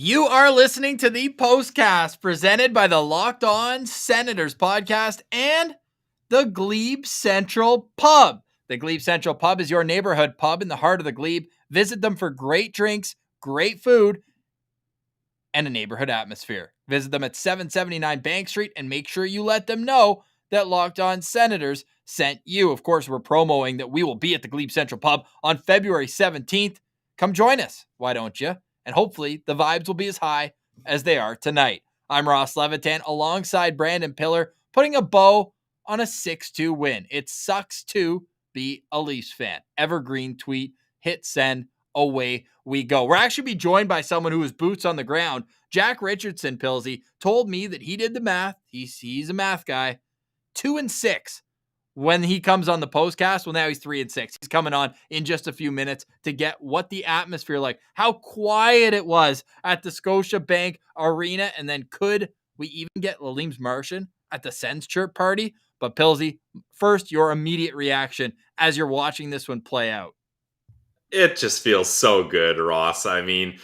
You are listening to the Postcast presented by the Locked On Senators podcast and the Glebe Central Pub. The Glebe Central Pub is your neighborhood pub in the heart of the Glebe. Visit them for great drinks, great food, and a neighborhood atmosphere. Visit them at 779 Bank Street and make sure you let them know that Locked On Senators sent you. Of course, we're promoting that we will be at the Glebe Central Pub on February 17th. Come join us. Why don't you? And hopefully the vibes will be as high as they are tonight. I'm Ross Levitan alongside Brandon Piller, putting a bow on a 6-2 win. It sucks to be a Leafs fan. Evergreen tweet, hit send, away we go. We're actually be joined by someone who is boots on the ground. Jack Richardson, Pilsy, told me that he did the math. He's a math guy. 2-6 when he comes on the postcast. Well, now he's 3-6. He's coming on in just a few minutes to get what the atmosphere like, how quiet it was at the Scotiabank Arena, and then could we even get Lalim's Martian at the Sens chirp party? But Pilsy, first, your immediate reaction as you're watching this one play out. It just feels so good, Ross. I mean,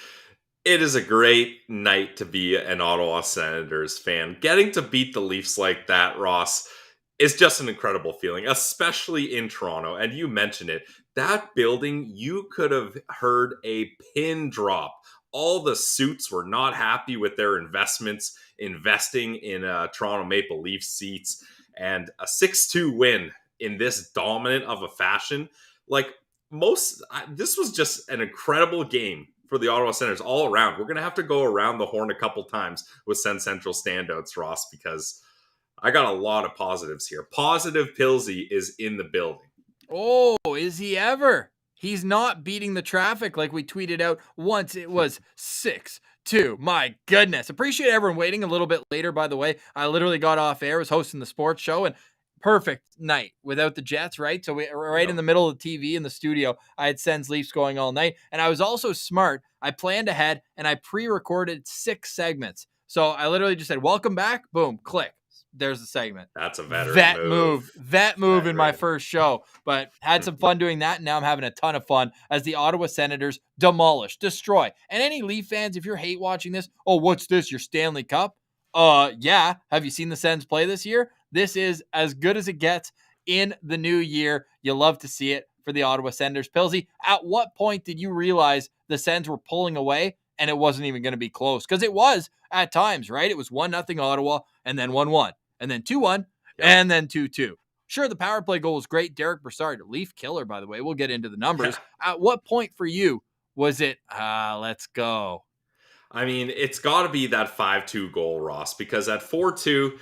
it is a great night to be an Ottawa Senators fan. Getting to beat the Leafs like that, Ross, is just an incredible feeling, especially in Toronto. And you mentioned it. That building, you could have heard a pin drop. All the suits were not happy with their investments, investing in Toronto Maple Leafs seats. And a 6-2 win in this dominant of a fashion, this was just an incredible game for the Ottawa Senators all around. We're going to have to go around the horn a couple times with Sens Central standouts, Ross, because I got a lot of positives here. Positive Pilsy is in the building. Oh, is he ever? He's not beating the traffic like we tweeted out once. It was 6-2. My goodness. Appreciate everyone waiting a little bit later, by the way. I literally got off air, was hosting the sports show, and perfect night without the Jets, right? So we right in the middle of the TV in the studio, I had Sens Leafs going all night. And I was also smart. I planned ahead and I pre-recorded 6 segments. So I literally just said, welcome back. Boom, click. There's the segment. That's a veteran move. Vet move in my first show. But had some fun doing that. And now I'm having a ton of fun as the Ottawa Senators demolish, destroy. And any Leaf fans, if you're hate watching this, oh, what's this? Your Stanley Cup? Yeah. Have you seen the Sens play this year? This is as good as it gets in the new year. You love to see it for the Ottawa Senators. Pilsy, at what point did you realize the Sens were pulling away and it wasn't even going to be close? Because it was at times, right? It was 1-0 Ottawa and then 1-1 and then 2-1 and then 2-2. Sure, the power play goal was great. Derek Brassard, Leaf killer, by the way. We'll get into the numbers. At what point for you was it, let's go? I mean, it's got to be that 5-2 goal, Ross, because at 4-2,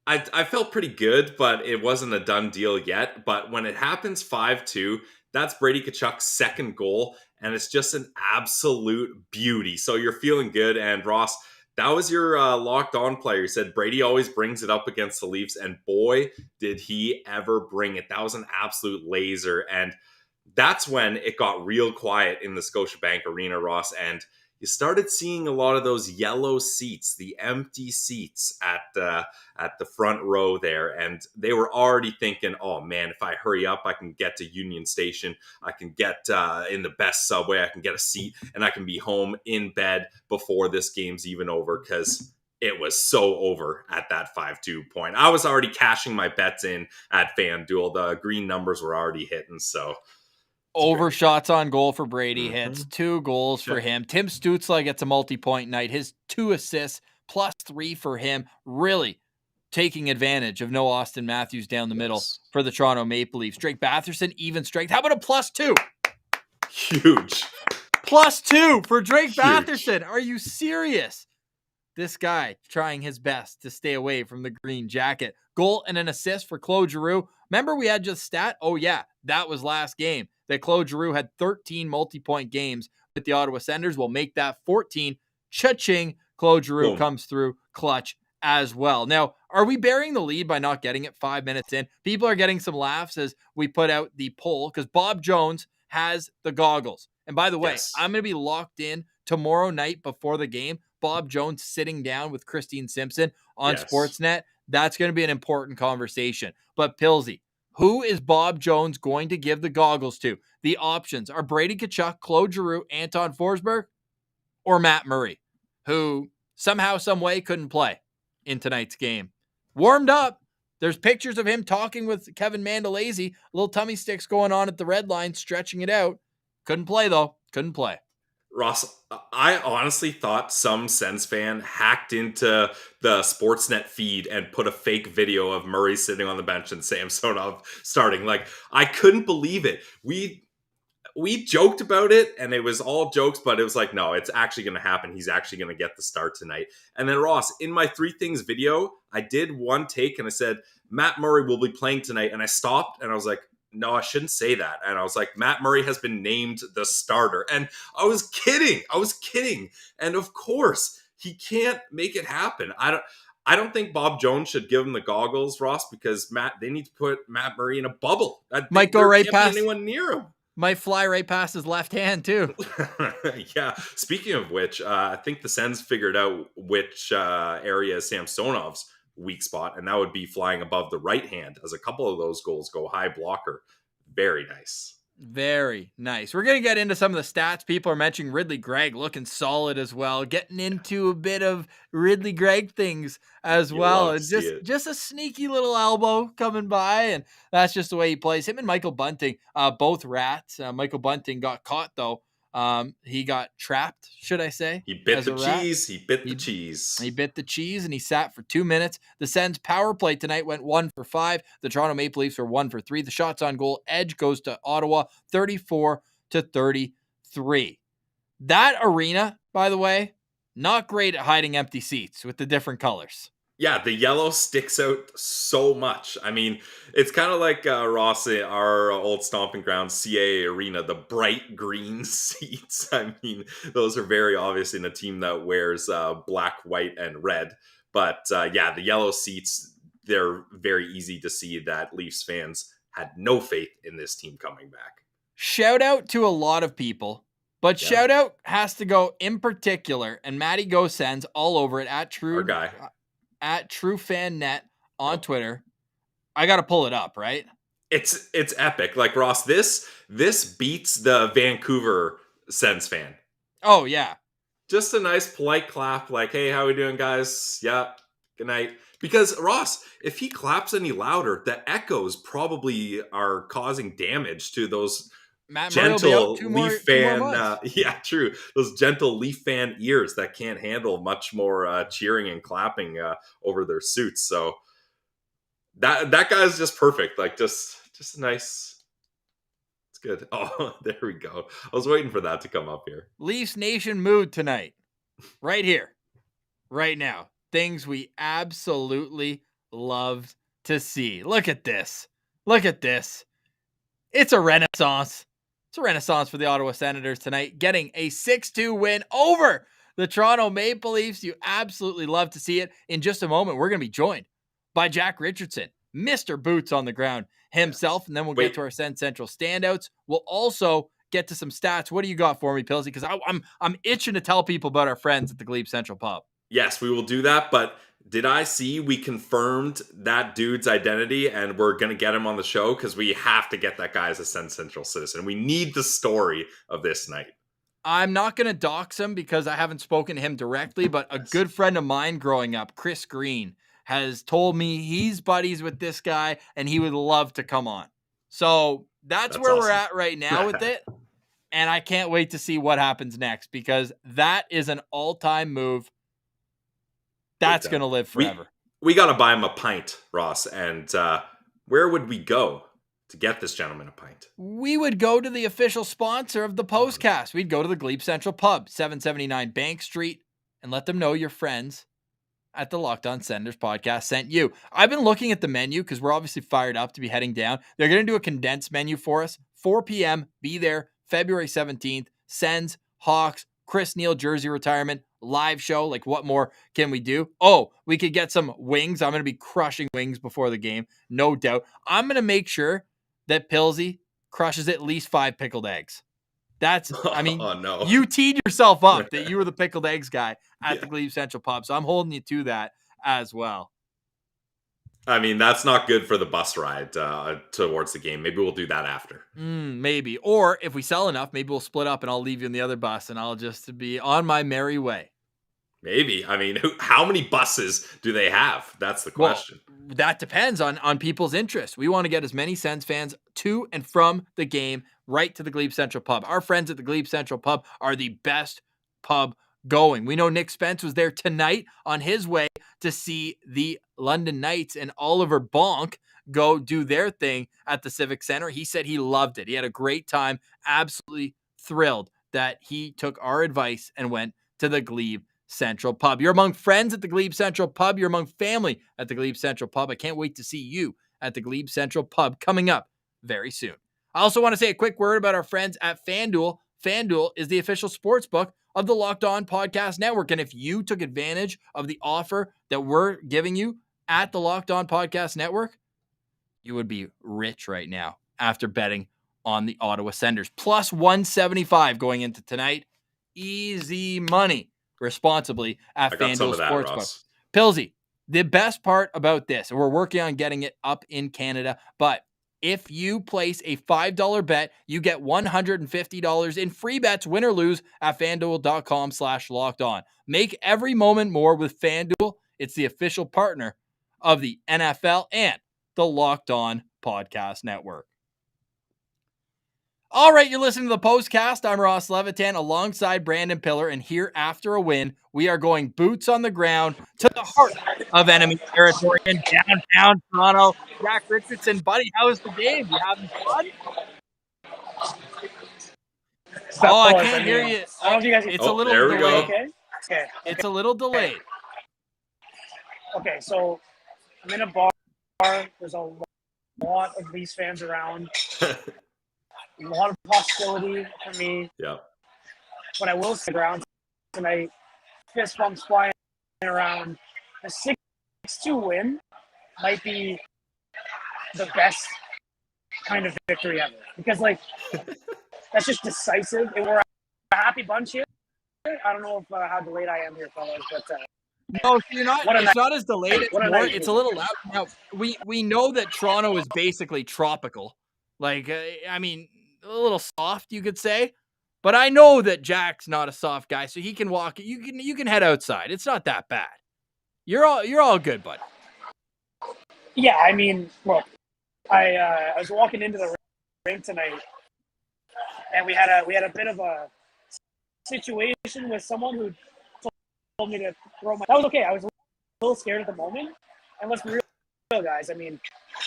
I felt pretty good, but it wasn't a done deal yet. But when it happens 5-2, that's Brady Tkachuk's second goal, and it's just an absolute beauty. So you're feeling good. And Ross, that was your locked on player. He said Brady always brings it up against the Leafs, and boy, did he ever bring it. That was an absolute laser. And that's when it got real quiet in the Scotiabank Arena, Ross, and you started seeing a lot of those yellow seats, the empty seats at the front row there. And they were already thinking, oh man, if I hurry up, I can get to Union Station. I can get in the best subway. I can get a seat and I can be home in bed before this game's even over, because it was so over at that 5-2 point. I was already cashing my bets in at FanDuel. The green numbers were already hitting, so... Overshots on goal for Brady hits, 2 goals for him. Tim Stützle gets a multi-point night. His 2 assists plus 3 for him. Really taking advantage of no Austin Matthews down the middle for the Toronto Maple Leafs. Drake Batherson, even strength. How about a +2? Huge. +2 for Drake Batherson. Are you serious? This guy trying his best to stay away from the green jacket. Goal and an assist for Claude Giroux. Remember we had just stat? Oh yeah, that was last game. That Claude Giroux had 13 multi-point games with the Ottawa Senators. We'll make that 14. Cha-ching. Claude Giroux comes through clutch as well. Now, are we burying the lead by not getting it 5 minutes in? People are getting some laughs as we put out the poll because Bob Jones has the goggles. And by the way, I'm going to be locked in tomorrow night before the game. Bob Jones sitting down with Christine Simpson on Sportsnet. That's going to be an important conversation. But Pilsy, who is Bob Jones going to give the goggles to? The options are Brady Tkachuk, Claude Giroux, Anton Forsberg, or Matt Murray. who somehow, some way couldn't play in tonight's game. Warmed up. There's pictures of him talking with Kevin Mandolese. Little tummy sticks going on at the red line, stretching it out. Couldn't play, though. Couldn't play. Ross, I honestly thought some Sens fan hacked into the Sportsnet feed and put a fake video of Murray sitting on the bench and Samsonov starting. Like, I couldn't believe it. We joked about it, and it was all jokes, but it was like, no, it's actually going to happen. He's actually going to get the start tonight. And then, Ross, in my Three Things video, I did one take, and I said, Matt Murray will be playing tonight. And I stopped, and I was like, no, I shouldn't say that. And I was like, Matt Murray has been named the starter. And I was kidding. And of course, he can't make it happen. I don't think Bob Jones should give him the goggles, Ross, because they need to put Matt Murray in a bubble. Might go right past anyone near him. Might fly right past his left hand, too. Yeah. Speaking of which, I think the Sens figured out which area is Samsonov's weak spot, and that would be flying above the right hand, as a couple of those goals go high blocker. Very nice. Very nice. We're going to get into some of the stats. People are mentioning Ridley Gregg looking solid as well. Getting into a bit of Ridley Gregg things as well. And just a sneaky little elbow coming by, and that's just the way he plays. Him and Michael Bunting, both rats. Michael Bunting got caught, though. He got trapped, should I say? He bit the cheese. He bit the cheese. He bit the cheese, and he sat for 2 minutes. The Sens power play tonight went 1 for 5. The Toronto Maple Leafs were 1 for 3. The shots on goal edge goes to Ottawa, 34-33. That arena, by the way, not great at hiding empty seats with the different colors. Yeah, the yellow sticks out so much. I mean, it's kind of like Ross, our old stomping ground, CAA Arena, the bright green seats. I mean, those are very obvious in a team that wears black, white, and red. But yeah, the yellow seats, they're very easy to see that Leafs fans had no faith in this team coming back. Shout out to a lot of people. But shout out has to go in particular, and Matty Go Sens all over it at True. Our guy. At TrueFanNet on Twitter. I got to pull it up, right? It's epic. Like, Ross, this beats the Vancouver Sens fan. Oh, yeah. Just a nice polite clap, like, hey, how we doing, guys? Yeah, good night. Because, Ross, if he claps any louder, the echoes probably are causing damage to those gentle Leaf fan, yeah, true. Those gentle Leaf fan ears that can't handle much more cheering and clapping over their suits. So that guy's just perfect. Like, just a nice. It's good. Oh, there we go. I was waiting for that to come up here. Leafs Nation mood tonight, right here, right now. Things we absolutely love to see. Look at this. Look at this. It's a renaissance. It's a renaissance for the Ottawa Senators tonight, getting a 6-2 win over the Toronto Maple Leafs. You absolutely love to see it. In just a moment, we're going to be joined by Jack Richardson, Mr. Boots on the ground himself, and then we'll get to our Sens Central standouts. We'll also get to some stats. What do you got for me, Pilsy? Because I'm itching to tell people about our friends at the Glebe Central Pub. Yes, we will do that, but did I see we confirmed that dude's identity and we're going to get him on the show? Because we have to get that guy as a Sens Central citizen. We need the story of this night. I'm not going to dox him because I haven't spoken to him directly, but a good friend of mine growing up, Chris Green, has told me he's buddies with this guy and he would love to come on. So that's where awesome. We're at right now with it. And I can't wait to see what happens next because that is an all-time move. That's going to live forever. We got to buy him a pint, Ross. And where would we go to get this gentleman a pint? We would go to the official sponsor of the Postcast. We'd go to the Glebe Central Pub, 779 Bank Street, and let them know your friends at the Locked On Senators podcast sent you. I've been looking at the menu because we're obviously fired up to be heading down. They're going to do a condensed menu for us. 4 p.m. Be there, February 17th. Sens, Hawks, Chris Neal jersey retirement, live show. Like, what more can we do? Oh, we could get some wings. I'm going to be crushing wings before the game, no doubt. I'm going to make sure that Pilsy crushes at least 5 pickled eggs. That's, I mean, no. You teed yourself up that you were the pickled eggs guy at the Glebe Central Pub. So I'm holding you to that as well. I mean, that's not good for the bus ride towards the game. Maybe we'll do that after. Maybe. Or if we sell enough, maybe we'll split up and I'll leave you in the other bus and I'll just be on my merry way. Maybe. I mean, how many buses do they have? That's the question. Well, that depends on people's interests. We want to get as many Sens fans to and from the game right to the Glebe Central Pub. Our friends at the Glebe Central Pub are the best pub going. We know Nick Spence was there tonight on his way to see the London Knights and Oliver Bonk go do their thing at the Civic Center. He said he loved it. He had a great time, absolutely thrilled that he took our advice and went to the Glebe Central Pub. You're among friends at the Glebe Central Pub. You're among family at the Glebe Central Pub. I can't wait to see you at the Glebe Central Pub coming up very soon. I also want to say a quick word about our friends at FanDuel. FanDuel is the official sports book of the Locked On Podcast Network. And if you took advantage of the offer that we're giving you at the Locked On Podcast Network, you would be rich right now after betting on the Ottawa Senators. Plus 175 going into tonight. Easy money. Responsibly at FanDuel Sportsbook. Pilsy, the best part about this, and we're working on getting it up in Canada, but if you place a $5 bet, you get $150 in free bets, win or lose, at FanDuel.com/lockedon. Make every moment more with FanDuel. It's the official partner of the NFL and the Locked On Podcast Network. All right, you're listening to the Postcast. I'm Ross Levitan alongside Brandon Piller, and here after a win, we are going boots on the ground to the heart of enemy territory in downtown Toronto. Jack Richardson, buddy, how was the game? You having fun? Oh, I can't hear you. I don't know if you guys. It's a little there we delayed. go. Okay. It's a little delayed. Okay, so I'm in a bar. There's a lot of Leafs fans around. A lot of hostility for me. Yeah. But I will sit around tonight. Fist bumps flying around. The 6-2 win might be the best kind of victory ever. Because, that's just decisive. And we're a happy bunch here. I don't know how delayed I am here, fellas, but... No, you're not. It's not as delayed. It's a little loud. Now, we know that Toronto is basically tropical. A little soft, you could say. But I know that Jack's not a soft guy, so he can walk. You can head outside. It's not that bad. You're all good, bud. Yeah, look, I was walking into the rink tonight, and we had a bit of a situation with someone who told me to throw my. That was okay. I was a little scared at the moment, and let's be real, guys.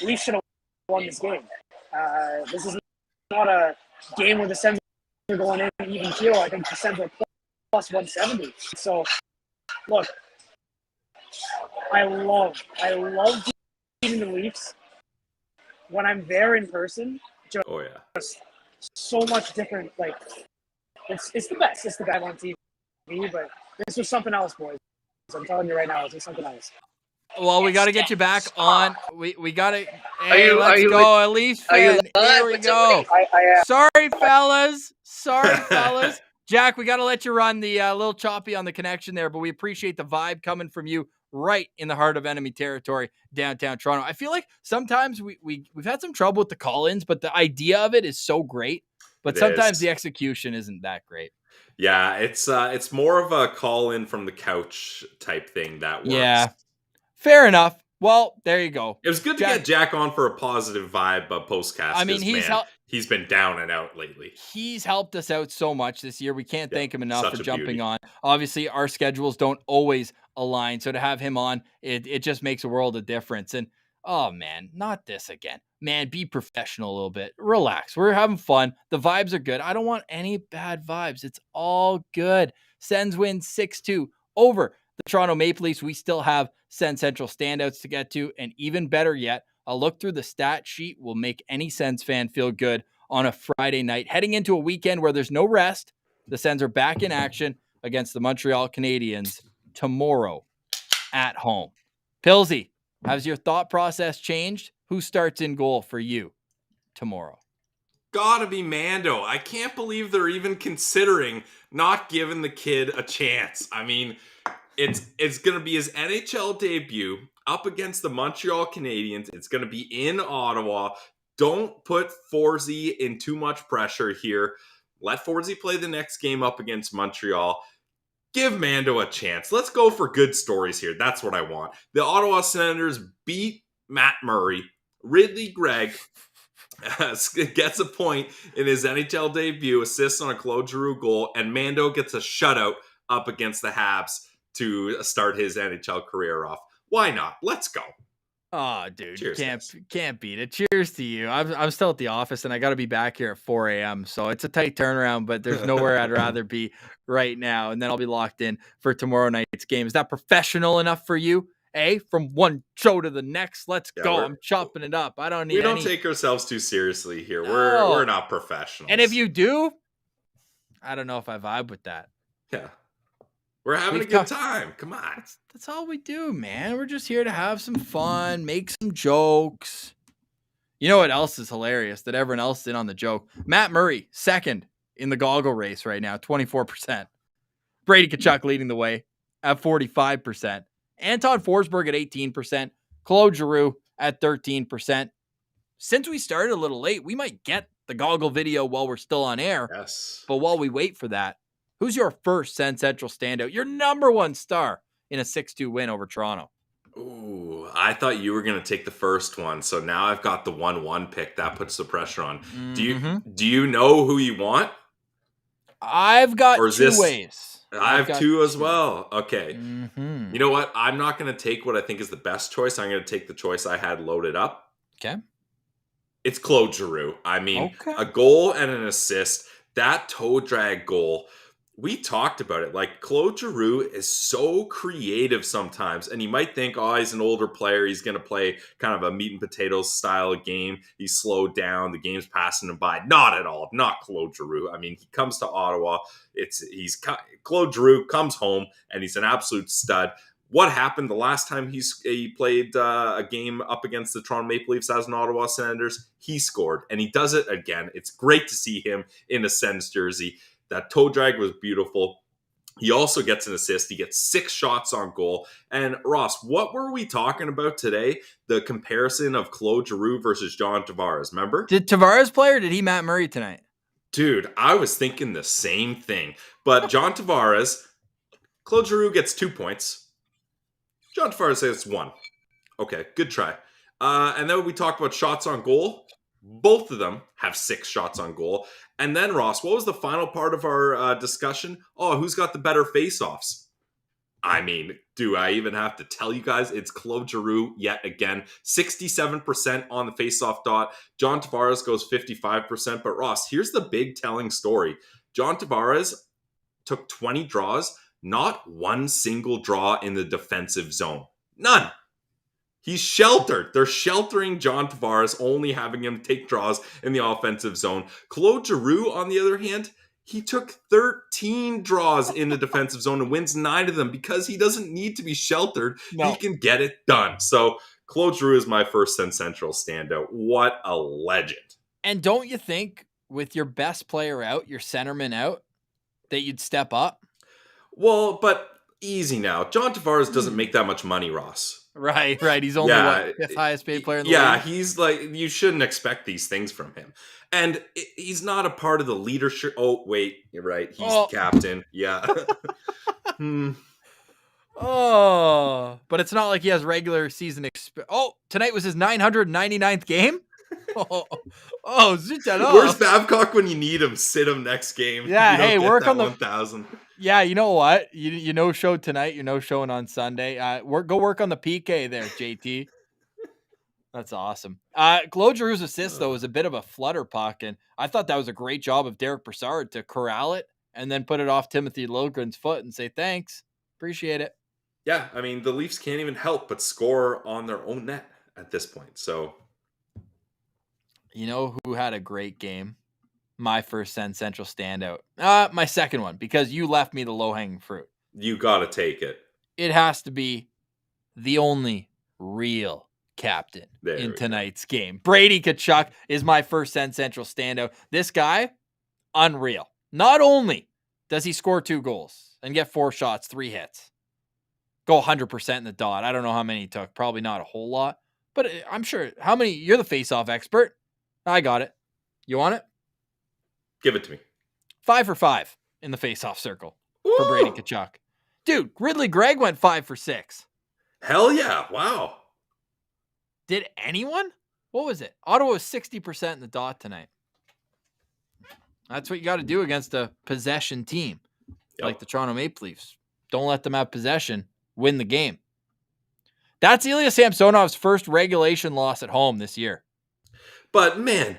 Leafs should have won this game. This is not a game where the Sens are going in even keel. I think the Sens are plus 170. So, look, I love beating the Leafs when I'm there in person. Just so much different. It's the best. It's the guy on TV, but this was something else, boys. I'm telling you right now, it's something else. Well, we got to get you back on. We got to. Hey, let's go, Leafs fan. Here we go. Sorry, fellas. Jack, we got to let you run. The little choppy on the connection there, but we appreciate the vibe coming from you right in the heart of enemy territory, downtown Toronto. I feel like sometimes we've had some trouble with the call-ins, but the idea of it is so great. But sometimes the execution isn't that great. Yeah, it's more of a call-in from the couch type thing that works. Yeah. Fair enough. Well, there you go. It was good to get Jack on for a positive vibe postcast. He's been down and out lately. He's helped us out so much this year. We can't thank him enough for jumping on. Obviously, our schedules don't always align, so to have him on, it just makes a world of difference. And, oh, man, not this again. Man, be professional a little bit. Relax. We're having fun. The vibes are good. I don't want any bad vibes. It's all good. Sens win 6-2 over the Toronto Maple Leafs. We still have Sens Central standouts to get to, and even better yet, a look through the stat sheet will make any Sens fan feel good on a Friday night. Heading into a weekend where there's no rest, the Sens are back in action against the Montreal Canadiens tomorrow at home. Pilsy, has your thought process changed? Who starts in goal for you tomorrow? Gotta be Mando. I can't believe they're even considering not giving the kid a chance. It's going to be his NHL debut up against the Montreal Canadiens. It's going to be in Ottawa. Don't put Forsey in too much pressure here. Let Forsey play the next game up against Montreal. Give Mando a chance. Let's go for good stories here. That's what I want. The Ottawa Senators beat Matt Murray. Ridley Gregg gets a point in his NHL debut, assists on a Claude Giroux goal, and Mando gets a shutout up against the Habs to start his NHL career off. Why not? Let's go. Oh, dude, Cheers, can't beat it. Cheers to you. I'm still at the office, and I got to be back here at 4 a.m. So it's a tight turnaround, but there's nowhere I'd rather be right now. And then I'll be locked in for tomorrow night's game. Is that professional enough for you? From one show to the next, let's go. I'm chopping it up. I don't need. We don't take ourselves too seriously here. No. We're not professionals. And if you do, I don't know if I vibe with that. Yeah. We're having a good time. Come on. That's all we do, man. We're just here to have some fun, make some jokes. You know what else is hilarious that everyone else did on the joke? Matt Murray, second in the goggle race right now, 24%. Brady Tkachuk leading the way at 45%. Anton Forsberg at 18%. Claude Giroux at 13%. Since we started a little late, we might get the goggle video while we're still on air. Yes. But while we wait for that, who's your first Sens Central standout? Your number one star in a 6-2 win over Toronto. Ooh, I thought you were going to take the first one. So now I've got the 1-1 pick. That puts the pressure on. Mm-hmm. Do you know who you want? I've got two ways. I have two as well. Okay. Mm-hmm. You know what? I'm not going to take what I think is the best choice. I'm going to take the choice I had loaded up. Okay. It's Claude Giroux. I mean, okay. A goal and an assist. That toe drag goal. We talked about it. Like, Claude Giroux is so creative sometimes. And you might think, oh, he's an older player. He's going to play kind of a meat and potatoes style of game. He's slowed down. The game's passing him by. Not at all. Not Claude Giroux. I mean, he comes to Ottawa. Claude Giroux comes home, and he's an absolute stud. What happened the last time he played a game up against the Toronto Maple Leafs as an Ottawa Senators? He scored, and he does it again. It's great to see him in a Sens jersey. That toe drag was beautiful. He also gets an assist. He gets 6 shots on goal. And Ross, what were we talking about today? The comparison of Claude Giroux versus John Tavares, remember? Did Tavares play or did he Matt Murray tonight? Dude, I was thinking the same thing. But John Tavares, Claude Giroux gets 2 points. John Tavares gets 1. Okay, good try. And then we talked about shots on goal. Both of them have 6 shots on goal. And then, Ross, what was the final part of our discussion? Oh, who's got the better face-offs? I mean, do I even have to tell you guys? It's Claude Giroux yet again. 67% on the face-off dot. John Tavares goes 55%. But, Ross, here's the big telling story. John Tavares took 20 draws. Not one single draw in the defensive zone. None. He's sheltered. They're sheltering John Tavares, only having him take draws in the offensive zone. Claude Giroux, on the other hand, he took 13 draws in the defensive zone and wins 9 of them because he doesn't need to be sheltered. No. He can get it done. So Claude Giroux is my first Sens Central standout. What a legend. And don't you think with your best player out, your centerman out, that you'd step up? Well, but easy now. John Tavares doesn't make that much money, Ross. Right. He's only the 5th highest paid player in the league. Yeah, he's like, you shouldn't expect these things from him. And he's not a part of the leadership. Oh, wait, you're right. He's captain. Yeah. But it's not like he has regular season tonight was his 999th game? Zit that off. Where's Babcock when you need him? Sit him next game. Yeah, hey, work on the 1,000. Yeah, you know what? You no show tonight. You're no showing on Sunday. Go work on the PK there, JT. That's awesome. Claude Giroux's assist though was a bit of a flutter puck, and I thought that was a great job of Derek Brassard to corral it and then put it off Timothy Liljegren's foot and say thanks, appreciate it. Yeah, I mean the Leafs can't even help but score on their own net at this point. So, you know who had a great game? My first Sens Central standout. My second one, because you left me the low-hanging fruit. You got to take it. It has to be the only real captain in tonight's game. Brady Tkachuk is my first Sens Central standout. This guy, unreal. Not only does he score 2 goals and get 4 shots, 3 hits, go 100% in the dot. I don't know how many he took. Probably not a whole lot. But I'm sure. How many? You're the face-off expert. I got it. You want it? Give it to me. 5 for 5 in the face-off circle for Brady Tkachuk. Dude, Ridley Gregg went 5 for 6. Hell yeah. Wow. Did anyone? What was it? Ottawa was 60% in the dot tonight. That's what you got to do against a possession team like the Toronto Maple Leafs. Don't let them have possession. Win the game. That's Ilya Samsonov's first regulation loss at home this year. But man,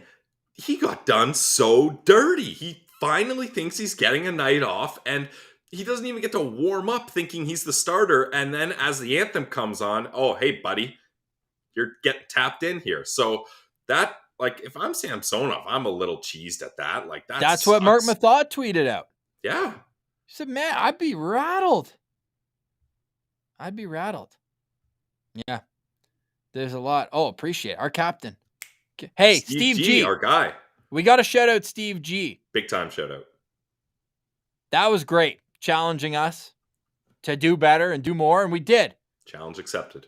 he got done so dirty. He finally thinks he's getting a night off, and he doesn't even get to warm up thinking he's the starter. And then as the anthem comes on, oh, hey, buddy, you're getting tapped in here. So that, like, if I'm Samsonov, I'm a little cheesed at that. Like, that's what Mark Mathod tweeted out. Yeah. He said, man, I'd be rattled. Yeah. There's a lot. Oh, appreciate it. Our captain. Hey, Steve G. Our guy. We got to shout out Steve G. Big time shout out. That was great. Challenging us to do better and do more, and we did. Challenge accepted.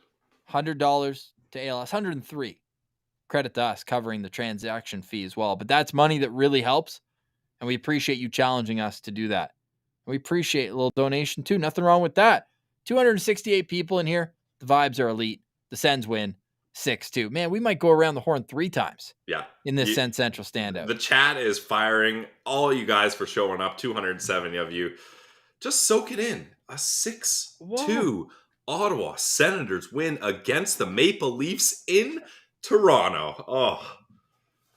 $100 to ALS, 103. Credit to us covering the transaction fee as well. But that's money that really helps, and we appreciate you challenging us to do that. And we appreciate a little donation too. Nothing wrong with that. 268 people in here. The vibes are elite. The Sens win 6-2. Man, we might go around the horn 3 times. Yeah. In this Sens Central standout. The chat is firing. All you guys for showing up. 270 of you. Just soak it in. A 6-2 Ottawa Senators win against the Maple Leafs in Toronto. Oh.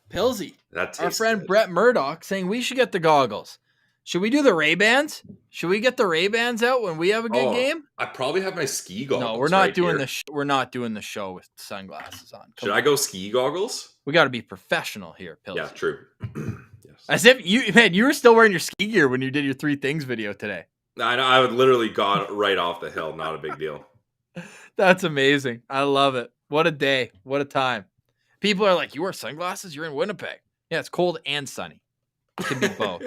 Pilsy. Our friend good. Brett Murdoch saying we should get the goggles. Should we do the Ray-Bans? Should we get the Ray-Bans out when we have a good game? I probably have my ski goggles. No, we're not doing we're not doing the show with sunglasses on. Should I go ski goggles? We got to be professional here, Pilsy. Yeah, true. Yes. As if you were still wearing your ski gear when you did your 3 things video today. I know. I would literally got right off the hill. Not a big deal. That's amazing. I love it. What a day. What a time. People are like, you wear sunglasses? You're in Winnipeg. Yeah, it's cold and sunny. It can be both.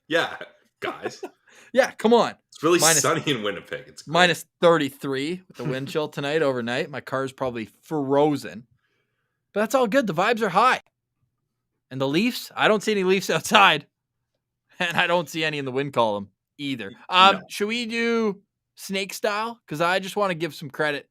Yeah, guys. Yeah, come on. It's really sunny in Winnipeg. It's cold. Minus 33 with the wind chill tonight overnight. My car's probably frozen. But that's all good. The vibes are high. And the Leafs, I don't see any Leafs outside. And I don't see any in the win column either. No. Should we do snake style? Because I just want to give some credit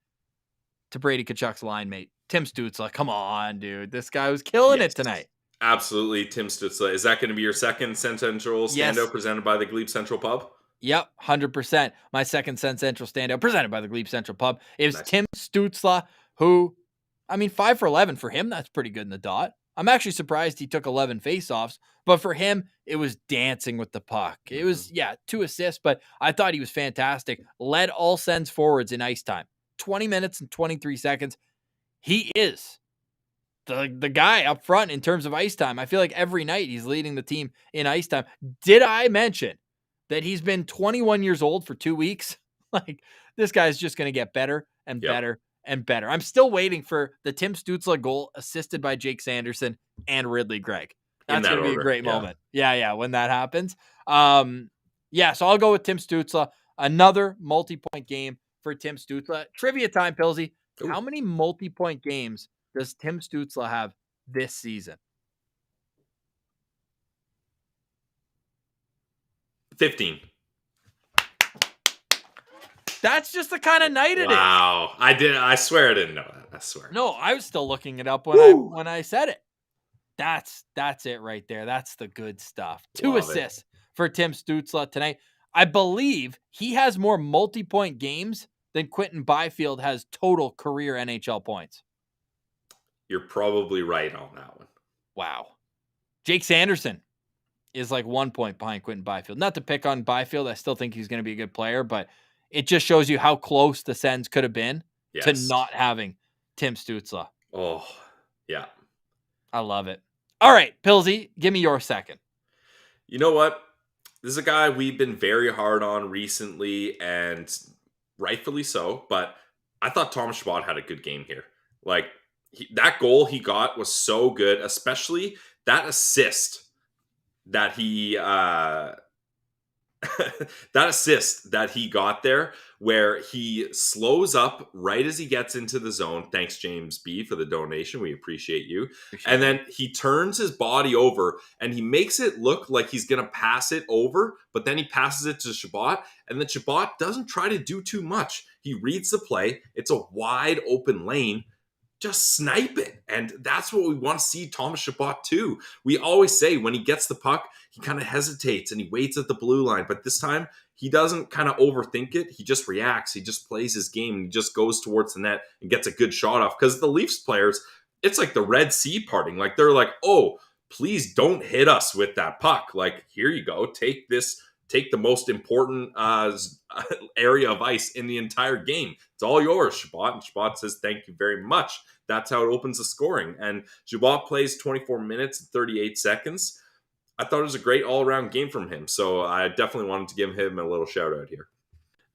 to Brady Tkachuk's line mate. Tim Stützle. Come on, dude. This guy was killing it tonight. Absolutely, Tim Stützle. Is that going to be your second Sens Central standout presented by the Glebe Central Pub? Yep, 100%. My second Sens Central standout presented by the Glebe Central Pub. It was Tim Stützle, who, 5 for 11 for him. That's pretty good in the dot. I'm actually surprised he took 11 faceoffs, but for him, it was dancing with the puck. It was, 2 assists, but I thought he was fantastic. Led all Sens forwards in ice time. 20 minutes and 23 seconds. He is the guy up front in terms of ice time. I feel like every night he's leading the team in ice time. Did I mention that he's been 21 years old for 2 weeks? Like, this guy's just going to get better and better and better. I'm still waiting for the Tim Stützle goal assisted by Jake Sanderson and Ridley Gregg. That's going to be a great moment. Yeah, when that happens. So I'll go with Tim Stützle. Another multi-point game for Tim Stützle. Trivia time, Pilsy. Ooh. How many multi-point games does Tim Stützle have this season? 15. That's just the kind of night it is. Wow. I swear I didn't know that. I swear. No, I was still looking it up when I said it. That's it right there. That's the good stuff. 2 assists for Tim Stützle tonight. I believe he has more multi-point games than Quinton Byfield has total career NHL points. You're probably right on that one. Wow. Jake Sanderson is like 1 point behind Quinton Byfield. Not to pick on Byfield. I still think he's going to be a good player, but it just shows you how close the Sens could have been to not having Tim Stützle. Oh, yeah. I love it. All right, Pilsy, give me your second. You know what? This is a guy we've been very hard on recently, and rightfully so, but I thought Thomas Chabot had a good game here. Like, that goal he got was so good, especially that assist that he that assist that he got there, where he slows up right as he gets into the zone. Thanks, James B, for the donation. We appreciate you. And then he turns his body over and he makes it look like he's going to pass it over, but then he passes it to Chabot. And then Chabot doesn't try to do too much. He reads the play. It's a wide open lane. Just snipe it. And that's what we want to see Thomas Chabot too. We always say when he gets the puck, he kind of hesitates and he waits at the blue line. But this time, he doesn't kind of overthink it. He just reacts. He just plays his game and he just goes towards the net and gets a good shot off. Because the Leafs players, it's like the Red Sea parting. Like they're like, oh, please don't hit us with that puck. Like, here you go. Take this. Take the most important area of ice in the entire game. It's all yours, Chabot. And Chabot says, thank you very much. That's how it opens the scoring. And Chabot plays 24 minutes and 38 seconds. I thought it was a great all-around game from him. So I definitely wanted to give him a little shout-out here.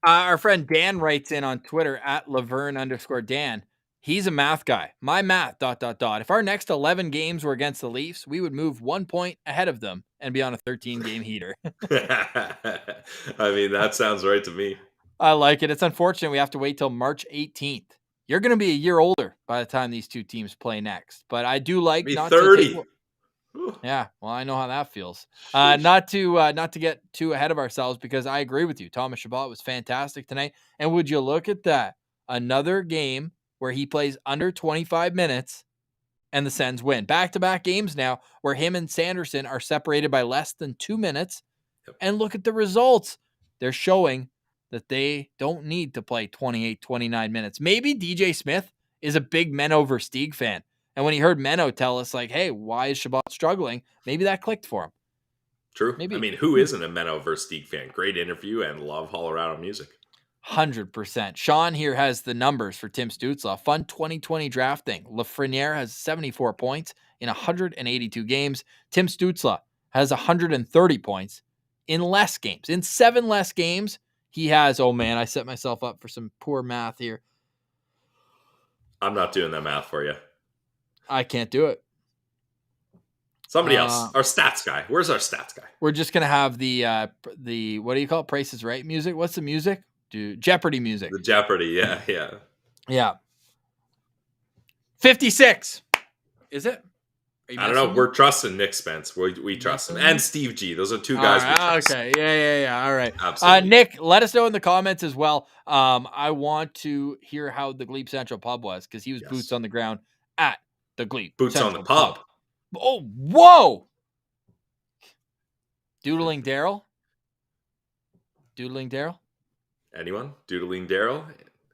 Our friend Dan writes in on Twitter at Laverne_Dan. He's a math guy. My math, ... If our next 11 games were against the Leafs, we would move 1 point ahead of them and be on a 13-game heater. I mean, that sounds right to me. I like it. It's unfortunate we have to wait till March 18th. You're going to be a year older by the time these two teams play next. But I do like be not 30. to yeah, well, I know how that feels. Not to get too ahead of ourselves, because I agree with you. Thomas Chabot was fantastic tonight. And would you look at that? Another game where he plays under 25 minutes and the Sens win. Back-to-back games now where him and Sanderson are separated by less than 2 minutes. Yep. And look at the results. They're showing that they don't need to play 28, 29 minutes. Maybe DJ Smith is a big Menno Versteeg fan. And when he heard Menno tell us, like, hey, why is Chabot struggling? Maybe that clicked for him. True. Maybe. I mean, who isn't a Menno Versteeg fan? Great interview and love Colorado music. 100%. Sean here has the numbers for Tim Stützle. Fun 2020 drafting. Lafreniere has 74 points in 182 games. Tim Stützle has 130 points in less games. In 7 less games, he has, oh man, I set myself up for some poor math here. I'm not doing that math for you. I can't do it. Somebody else. Our stats guy. Where's our stats guy? We're just going to have the, what do you call it? Price is Right music. What's the music? Jeopardy music. The Jeopardy, yeah. 56. Is it? I don't know. We're trusting Nick Spence. We trust him. And Steve G. Those are two guys we trust. Okay. Yeah. All right. Absolutely. Nick, let us know in the comments as well. I want to hear how the Glebe Central pub was, because he was boots on the ground at the Glebe Boots Central on the pub. Oh, whoa. Doodling Daryl? Anyone? Doodling Daryl?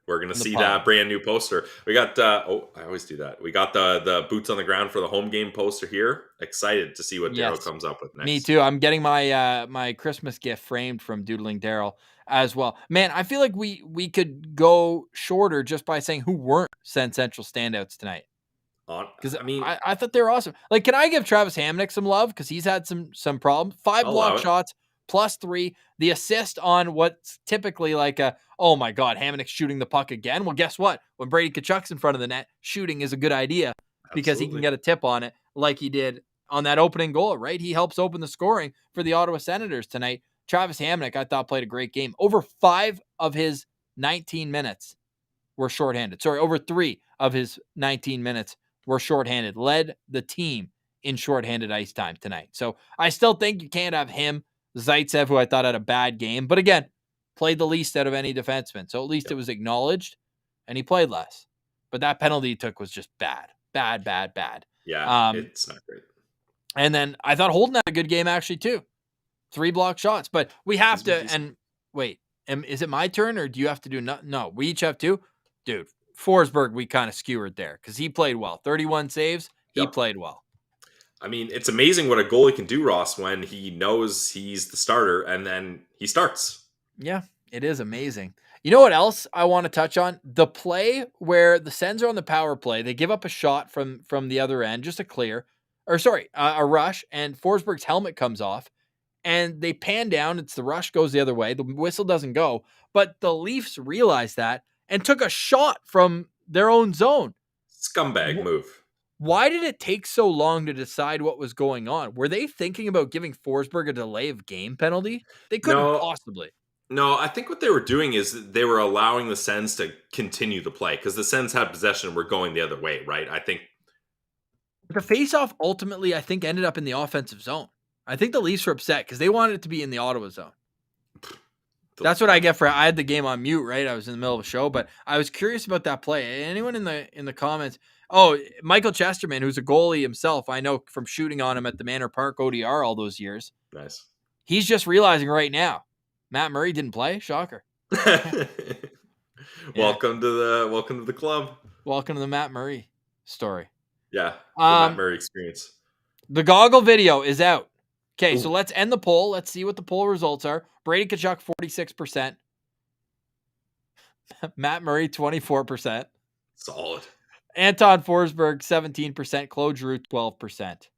We're going to see that brand new poster. We got, I always do that. We got the boots on the ground for the home game poster here. Excited to see what Daryl comes up with next. Me too. I'm getting my my Christmas gift framed from Doodling Daryl as well. Man, I feel like we could go shorter just by saying who weren't Sens Central standouts tonight. Because I thought they were awesome. Like, can I give Travis Hamonic some love? Because he's had some problems. 5 block shots, +3. The assist on what's typically like oh my God, Hamonic's shooting the puck again. Well, guess what? When Brady Tkachuk's in front of the net, shooting is a good idea because he can get a tip on it like he did on that opening goal, right? He helps open the scoring for the Ottawa Senators tonight. Travis Hamonic, I thought, played a great game. Over 5 of his 19 minutes were shorthanded. Sorry, over 3 of his 19 minutes were shorthanded. Led the team in shorthanded ice time tonight. So I still think you can't have him. Zaitsev, who I thought had a bad game, but again, played the least out of any defenseman. So at least it was acknowledged, and he played less. But that penalty he took was just bad. Yeah, it's not great. And then I thought Holden had a good game actually too. 3 block shots, but we have to. And wait, is it my turn or do you have to do no? We each have 2. Dude, Forsberg, we kind of skewered there because he played well. 31 saves. He played well. I mean, it's amazing what a goalie can do, Ross, when he knows he's the starter and then he starts. Yeah, it is amazing. You know what else I want to touch on? The play where the Sens are on the power play. They give up a shot from the other end, just a rush, and Forsberg's helmet comes off, and they pan down. It's the rush goes the other way. The whistle doesn't go, but the Leafs realized that and took a shot from their own zone. Scumbag move. Why did it take so long to decide what was going on? Were they thinking about giving Forsberg a delay of game penalty? They couldn't No, possibly. no. I think what they were doing is they were allowing the Sens to continue the play because the Sens had possession and were going the other way, right? I think The faceoff ultimately, I think, ended up in the offensive zone. I think the Leafs were upset because they wanted it to be in the Ottawa zone. That's what I get for. I had the game on mute, right? I was in the middle of a show, but I was curious about that play. Anyone in the comments? Oh, Michael Chesterman, who's a goalie himself, I know from shooting on him at the Manor Park ODR all those years. nice. He's just realizing right now, Matt Murray didn't play. Shocker. Welcome to the club. Welcome to the Matt Murray story. Yeah, the Matt Murray experience. The goggle video is out. Okay, Ooh. so let's end the poll. Let's see what the poll results are. Brady Tkachuk, 46%. Matt Murray, 24%. Solid. Anton Forsberg, 17%. Claude Giroux, 12%.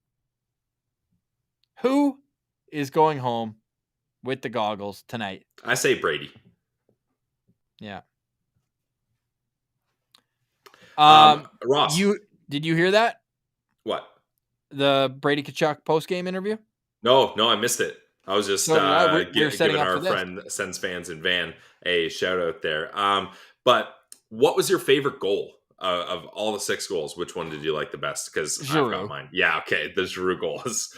Who is going home with the goggles tonight? I say Brady. Yeah. Ross. Did you hear that? What? The Brady Tkachuk post-game interview? No, I missed it. I was just giving our friend Sens fans in Van a shout out there. But what was your favorite goal of all the 6 goals? Which one did you like the best? Because I've got mine. Yeah, okay. The Giroux goal was,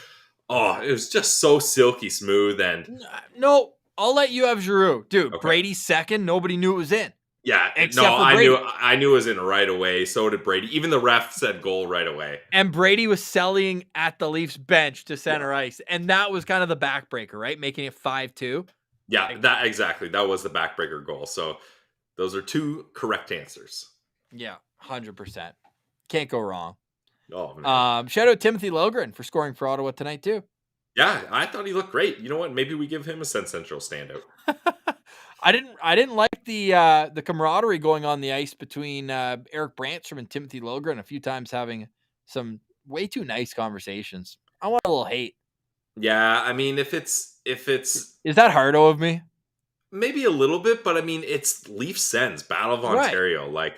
it was just so silky smooth. And no, I'll let you have Giroux. Dude, okay. Brady's second. Nobody knew it was in. Yeah, except for Brady. I knew it was in right away. So did Brady. Even the ref said goal right away. And Brady was selling at the Leafs bench to center ice. And that was kind of the backbreaker, right? Making it 5-2. Yeah, that exactly. That was the backbreaker goal. So those are 2 correct answers. Yeah, 100%. Can't go wrong. Oh, man. Shout out Timothy Logren for scoring for Ottawa tonight, too. Yeah, I thought he looked great. You know what? Maybe we give him a Sens Central standout. I didn't like the camaraderie going on the ice between Eric Brandstrom and Timothy Logren a few times, having some way too nice conversations. I want a little hate. Yeah, I mean, if it's is that hardo of me? Maybe a little bit, but I mean, it's Leafs Sens Battle of Ontario. Right. Like,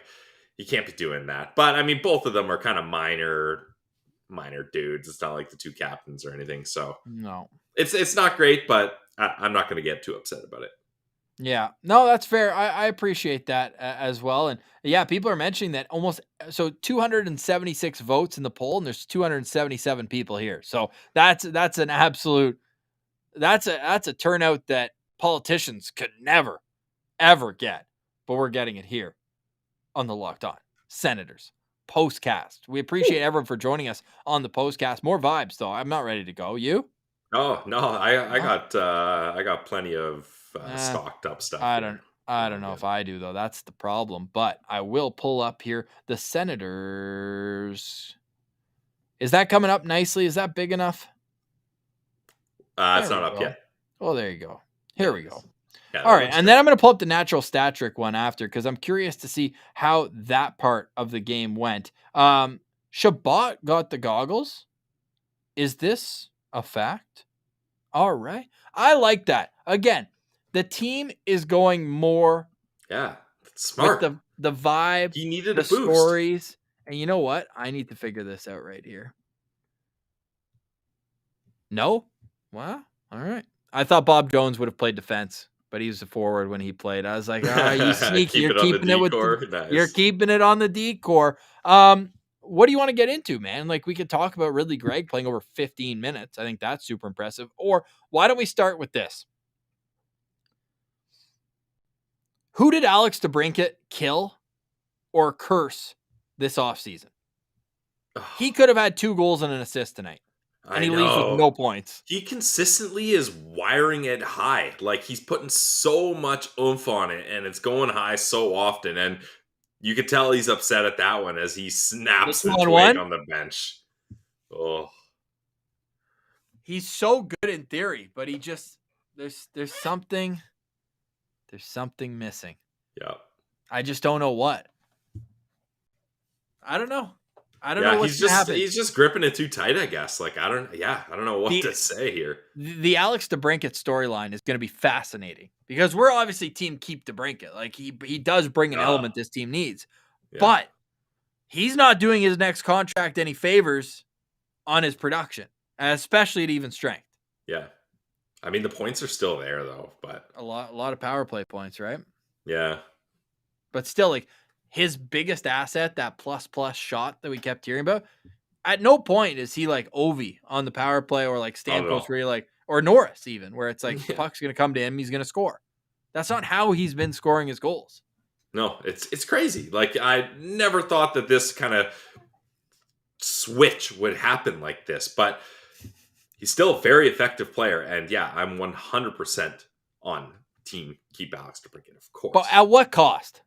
you can't be doing that. But I mean, both of them are kind of minor dudes. It's not like the 2 captains or anything. So no, it's not great, but I'm not going to get too upset about it. Yeah, no, that's fair. I appreciate that as well. And yeah, people are mentioning that 276 votes in the poll, and there's 277 people here. So that's an absolute, that's a turnout that politicians could never, ever get. But we're getting it here on the Locked On Senators Postcast. We appreciate everyone for joining us on the Postcast. More vibes though. I'm not ready to go. You? Oh no, I got plenty of stocked up stuff. I don't know if I do though. That's the problem. But I will pull up here the Senators. Is that coming up nicely? Is that big enough? It's not up yet. Oh, there you go. Here we go. Yeah, all right, and then I'm going to pull up the natural stat trick one after because I'm curious to see how that part of the game went. Shabbat got the goggles. Is this a fact? All right. I like that. Again, the team is going more. Yeah, smart. With the vibe. He needed the a boost. Stories. And you know what? I need to figure this out right here. No? Well, all right. I thought Bob Jones would have played defense, but he was a forward when he played. I was like, you sneaky. You're keeping it with nice. You're keeping it on the decor. What do you want to get into, man? Like, we could talk about Ridley Gregg playing over 15 minutes. I think that's super impressive. Or why don't we start with this? Who did Alex DeBrincat kill or curse this offseason? He could have had 2 goals and an assist tonight. And he leaves with no points. He consistently is wiring it high. Like, he's putting so much oomph on it, and it's going high so often. And you could tell he's upset at that one as he snaps the twig on the bench. Oh, he's so good in theory, but he just there's something missing. Yeah, I just don't know what. I don't know what's going to happen. He's just gripping it too tight, I guess. Like, I don't know what to say here. The Alex DeBrincat storyline is going to be fascinating because we're obviously team keep DeBrincat. Like, he does bring an element this team needs. Yeah. But he's not doing his next contract any favors on his production, especially at even strength. Yeah. I mean, the points are still there, though, but A lot of power play points, right? yeah. But still, like, his biggest asset, that plus shot that we kept hearing about, at no point is he like Ovi on the power play or like Not at all. Stamkos where you're like, or Norris even, where it's like the Yeah. puck's going to come to him, he's going to score. That's not how he's been scoring his goals. No, it's crazy. Like, I never thought that this kind of switch would happen like this, but he's still a very effective player. And yeah, I'm 100% on team keep Alex DeBrincat, of course. But at what cost?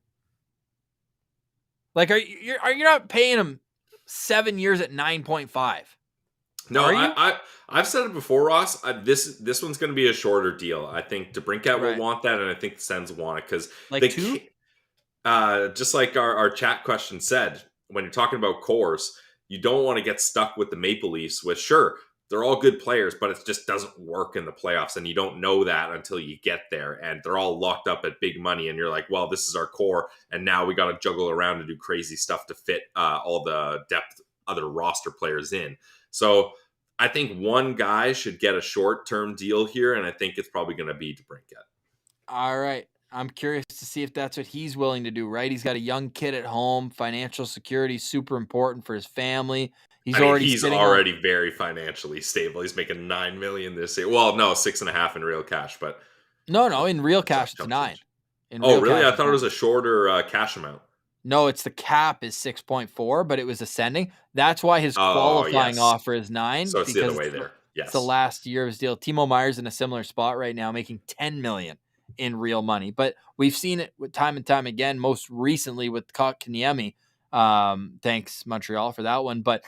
Like, are you not paying him 7 years at 9.5? No, Are you? I've said it before, Ross. This one's going to be a shorter deal. I think DeBrincat Right. will want that, and I think the Sens want it because Like they two? just like our chat question said, when you're talking about cores, you don't want to get stuck with the Maple Leafs. With sure, they're all good players, but it just doesn't work in the playoffs, and you don't know that until you get there. And they're all locked up at big money, and you're like, well, this is our core, and now we got to juggle around and do crazy stuff to fit all the depth other roster players in. So I think one guy should get a short-term deal here, and I think it's probably going to be DeBrincat. All right. I'm curious to see if that's what he's willing to do, right? He's got a young kid at home. Financial security is super important for his family. He's already very financially stable. He's making $9 million this year. Well, no, 6.5 in real cash, but No, in real cash it's 9. Oh, really? I thought it was a shorter cash amount. No, it's the cap is 6.4, but it was ascending. That's why his qualifying offer is 9. So it's the other way there. Yes, it's the last year of his deal. Timo Meyer's in a similar spot right now, making $10 million in real money. But we've seen it with time and time again. Most recently with Kotkaniemi. Thanks Montreal for that one. But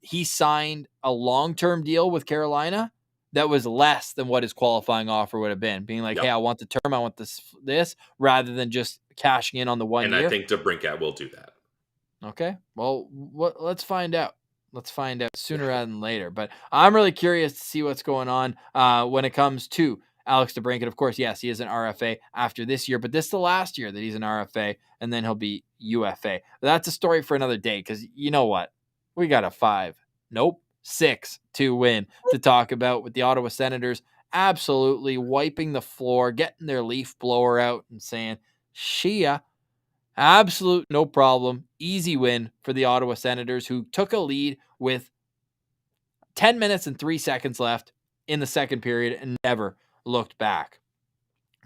he signed a long-term deal with Carolina that was less than what his qualifying offer would have been. Being like, hey, I want the term, I want this, rather than just cashing in on the 1 year. And I think DeBrincat will do that. Okay. Well, let's find out. Let's find out sooner rather than later. But I'm really curious to see what's going on when it comes to Alex DeBrincat. Of course, yes, he is an RFA after this year, but this is the last year that he's an RFA, and then he'll be UFA. But that's a story for another day because you know what? We got a 6-2 win to talk about with the Ottawa Senators absolutely wiping the floor, getting their leaf blower out and saying, Shia. Absolute no problem. Easy win for the Ottawa Senators, who took a lead with 10 minutes and 3 seconds left in the second period and never looked back.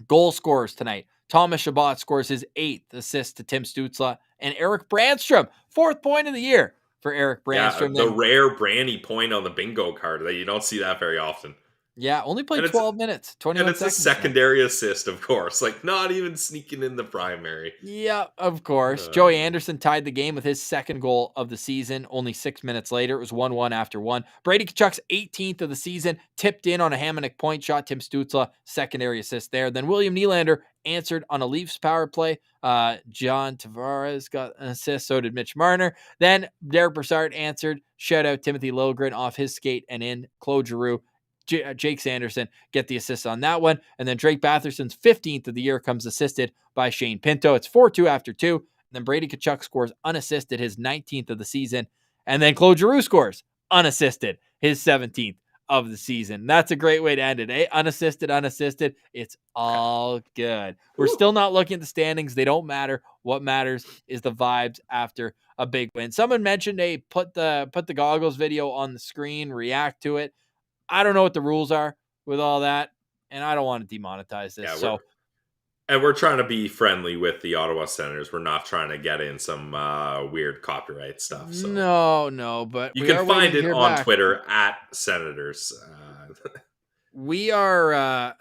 Goal scorers tonight. Thomas Chabot scores his 8th assist to Tim Stützle, and Eric Brandstrom, 4th point of the year for Eric Brandstrom. Yeah, the rare Brandy point on the bingo card. That you don't see that very often. Yeah, only played 12 minutes, 21 seconds. And it's a secondary assist, of course. Like, not even sneaking in the primary. Yeah, of course. Joey Anderson tied the game with his second goal of the season. Only 6 minutes later, it was 1-1 after 1. Brady Tkachuk's 18th of the season, tipped in on a Hamonic point shot. Tim Stützle, secondary assist there. Then William Nylander answered on a Leafs power play. John Tavares got an assist. So did Mitch Marner. Then Derek Brassard answered. Shout out Timothy Liljegren off his skate and in. Claude Giroux. Jake Sanderson get the assist on that one. And then Drake Batherson's 15th of the year comes assisted by Shane Pinto. It's 4-2 after 2. And then Brady Tkachuk scores unassisted, his 19th of the season. And then Claude Giroux scores unassisted, his 17th of the season. That's a great way to end it, eh? Unassisted. It's all good. We're still not looking at the standings. They don't matter. What matters is the vibes after a big win. Someone mentioned, hey, put the goggles video on the screen, react to it. I don't know what the rules are with all that, and I don't want to demonetize this. We're trying to be friendly with the Ottawa Senators. We're not trying to get in some weird copyright stuff. So. No, but you can find it on Twitter at Senators. We are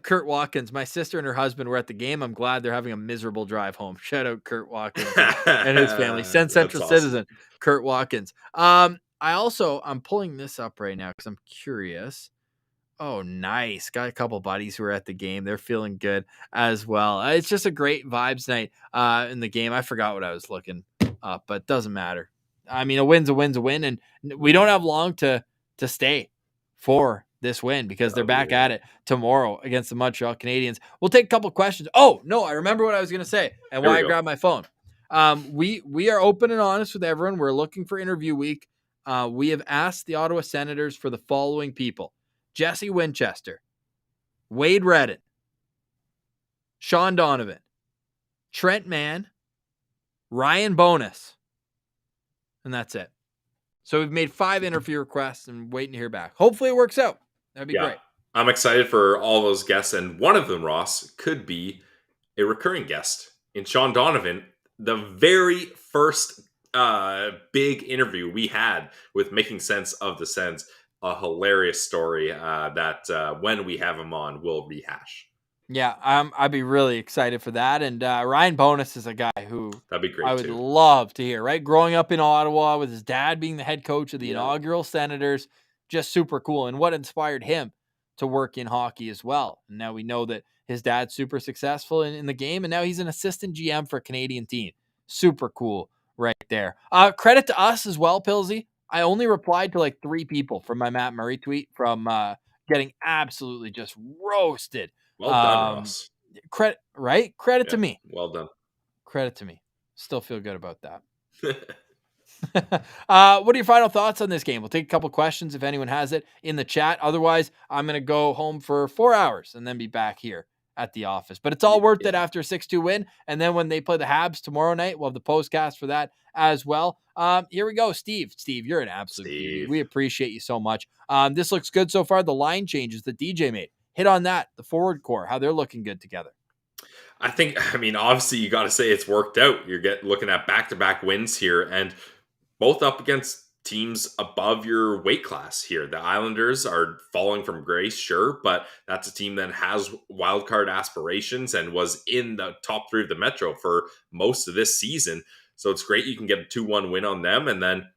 Kurt Watkins. My sister and her husband were at the game. I'm glad they're having a miserable drive home. Shout out Kurt Watkins and his family. Sens Central citizen, Kurt Watkins. I'm pulling this up right now because I'm curious. Oh, nice. Got a couple buddies who are at the game. They're feeling good as well. It's just a great vibes night in the game. I forgot what I was looking up, but it doesn't matter. I mean, a win's a win, and we don't have long to stay for this win because they're back at it tomorrow against the Montreal Canadiens. We'll take a couple questions. Oh, no, I remember what I was going to say and why I grabbed my phone. We are open and honest with everyone. We're looking for interview week. We have asked the Ottawa Senators for the following people: Jesse Winchester, Wade Redden, Sean Donovan, Trent Mann, Ryan Bonus, and that's it. So we've made 5 interview requests and waiting to hear back. Hopefully it works out. That'd be great. I'm excited for all those guests, and one of them, Ross, could be a recurring guest in Sean Donovan. The very first big interview we had with Making Sense of the Sens, a hilarious story that when we have him on, we'll rehash. Yeah, I'd be really excited for that. And Ryan Bonus is a guy who that'd be great. I would love to hear. Right, growing up in Ottawa with his dad being the head coach of the inaugural Senators, just super cool. And what inspired him to work in hockey as well. And now we know that his dad's super successful in the game, and now he's an assistant GM for a Canadian team. Super cool, right there. Credit to us as well, Pilsy. I only replied to like 3 people from my Matt Murray tweet from getting absolutely just roasted. Well done, Ross. Credit to me. Well done. Credit to me. Still feel good about that. What are your final thoughts on this game? We'll take a couple questions if anyone has it in the chat. Otherwise, I'm going to go home for 4 hours and then be back here at the office. But it's all worth it after a 6-2 win. And then when they play the Habs tomorrow night, we'll have the postcast for that as well. Here we go. Steve, you're an absolute beauty. We appreciate you so much. This looks good so far. The line changes that DJ made. Hit on that. The forward core, how they're looking good together. Obviously you got to say it's worked out. You're looking at back-to-back wins here, and both up against teams above your weight class here. The Islanders are falling from grace, sure, but that's a team that has wildcard aspirations and was in the top 3 of the Metro for most of this season. So it's great you can get a 2-1 win on them, and then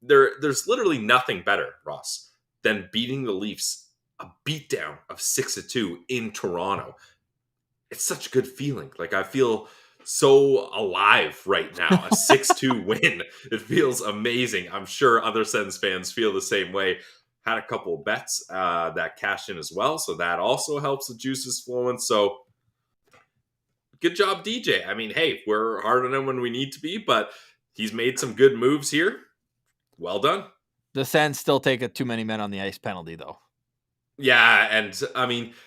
there's literally nothing better, Ross, than beating the Leafs, a beatdown of 6-2 in Toronto. It's such a good feeling. Like, I feel so alive right now. A 6-2 win. It feels amazing. I'm sure other Sens fans feel the same way. Had a couple of bets that cashed in as well, so that also helps the juices flowing. So good job, DJ. Hey, we're hard on him when we need to be, but he's made some good moves here. Well done. The Sens still take a too many men on the ice penalty, though. Yeah, and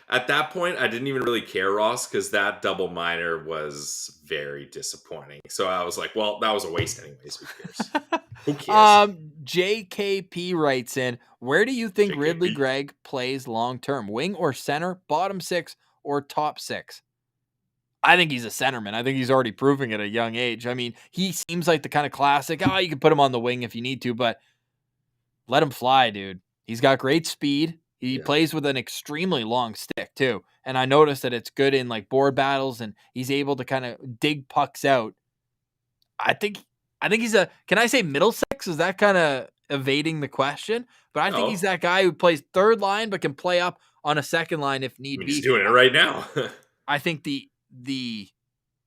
at that point, I didn't even really care, Ross, because that double minor was very disappointing. So I was like, well, that was a waste anyways. Who cares? Who cares? JKP writes in, where do you think Ridley Gregg plays long-term? Wing or center, bottom 6 or top 6? I think he's a centerman. I think he's already proving it at a young age. He seems like the kind of classic, you can put him on the wing if you need to, but let him fly, dude. He's got great speed. He plays with an extremely long stick, too. And I noticed that it's good in like board battles, and he's able to kind of dig pucks out. I think he's can I say middle 6? Is that kind of evading the question? But I think he's that guy who plays third line, but can play up on a second line if need be. He's doing it right now. I think the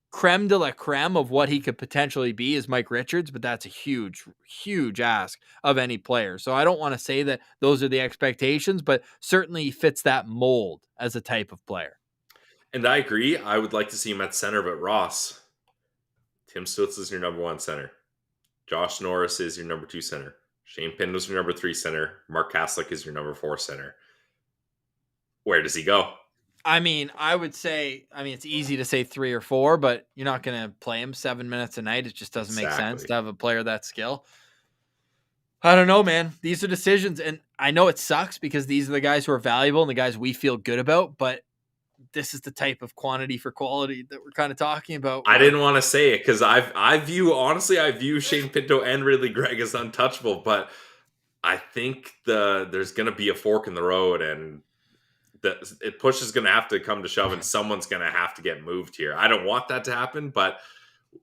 creme de la creme of what he could potentially be is Mike Richards, but that's a huge, huge ask of any player. So I don't want to say that those are the expectations, but certainly he fits that mold as a type of player. And I agree. I would like to see him at center, but Ross, Tim Stutz is your number 1 center. Josh Norris is your number 2 center. Shane Pinto is your number 3 center. Mark Kaslick is your number 4 center. Where does he go? I would say, it's easy to say 3 or 4, but you're not going to play him 7 minutes a night. It just doesn't make sense to have a player that skill. I don't know, man. These are decisions, and I know it sucks because these are the guys who are valuable and the guys we feel good about, but this is the type of quantity for quality that we're kind of talking about. I didn't want to say it because I view Shane Pinto and Ridley Gregg as untouchable, but I think there's going to be a fork in the road, and push is going to have to come to shove, and someone's going to have to get moved here. I don't want that to happen, but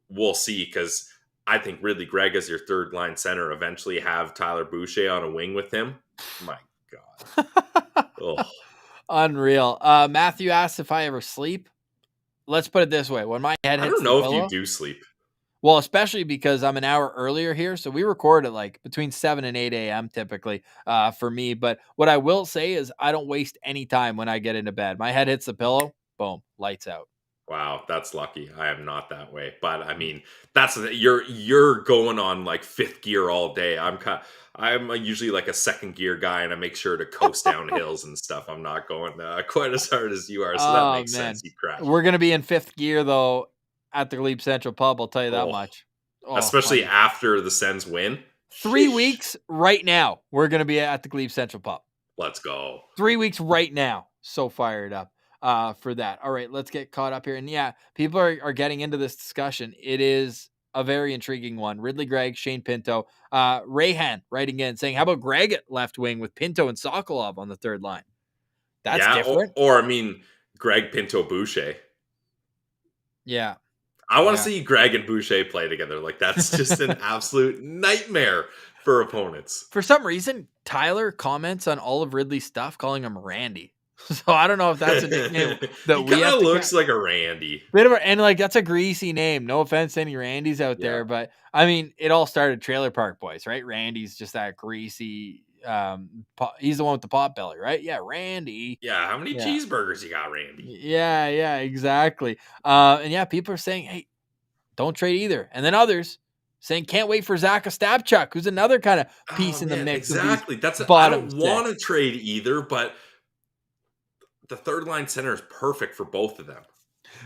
we'll see, because I think Ridley Gregg as your third line center, eventually have Tyler Boucher on a wing with him. My God. Unreal. Matthew asks if I ever sleep. Let's put it this way. When my head hits the pillow, I don't know if you do sleep. Well, especially because I'm an hour earlier here. So we record at like between 7 and 8 a.m. typically for me. But what I will say is I don't waste any time when I get into bed. My head hits the pillow, boom, lights out. Wow, that's lucky. I am not that way. But I mean, that's you're going on like fifth gear all day. I'm usually like a second gear guy, and I make sure to coast down hills and stuff. I'm not going quite as hard as you are, so that Oh, makes man. sense. You crash. We're going to be in fifth gear, though, at the Glebe Central Pub. I'll tell you that Oh, much. Oh, especially buddy. after the Sens win. 3 Sheesh. weeks right now, we're going to be at the Glebe Central Pub. Let's go. 3 weeks right now. So fired up for that. All right, let's get caught up here. And yeah, people are getting into this discussion. It is a very intriguing one. Ridley Gregg, Shane Pinto, Rayhan writing in saying, how about Gregg at left wing with Pinto and Sokolov on the third line? That's different. Or I mean, Greg Pinto Boucher. Yeah. I want to see Greg and Boucher play together. Like, that's just an absolute nightmare for opponents. For some reason, Tyler comments on all of Ridley's stuff calling him Randy. So I don't know if that's a nickname that he kind of looks like a Randy. And like that's a greasy name. No offense to any Randys out there, but I mean, it all started Trailer Park Boys, right? Randy's just that greasy. He's the one with the pot belly, right? Yeah, Randy. Yeah, how many cheeseburgers you got, Randy? Yeah, exactly. And yeah, people are saying, hey, don't trade either. And then others saying, can't wait for Zach Ostapchuk, who's another kind of piece in the mix. Exactly. I don't want to trade either, but the third line center is perfect for both of them.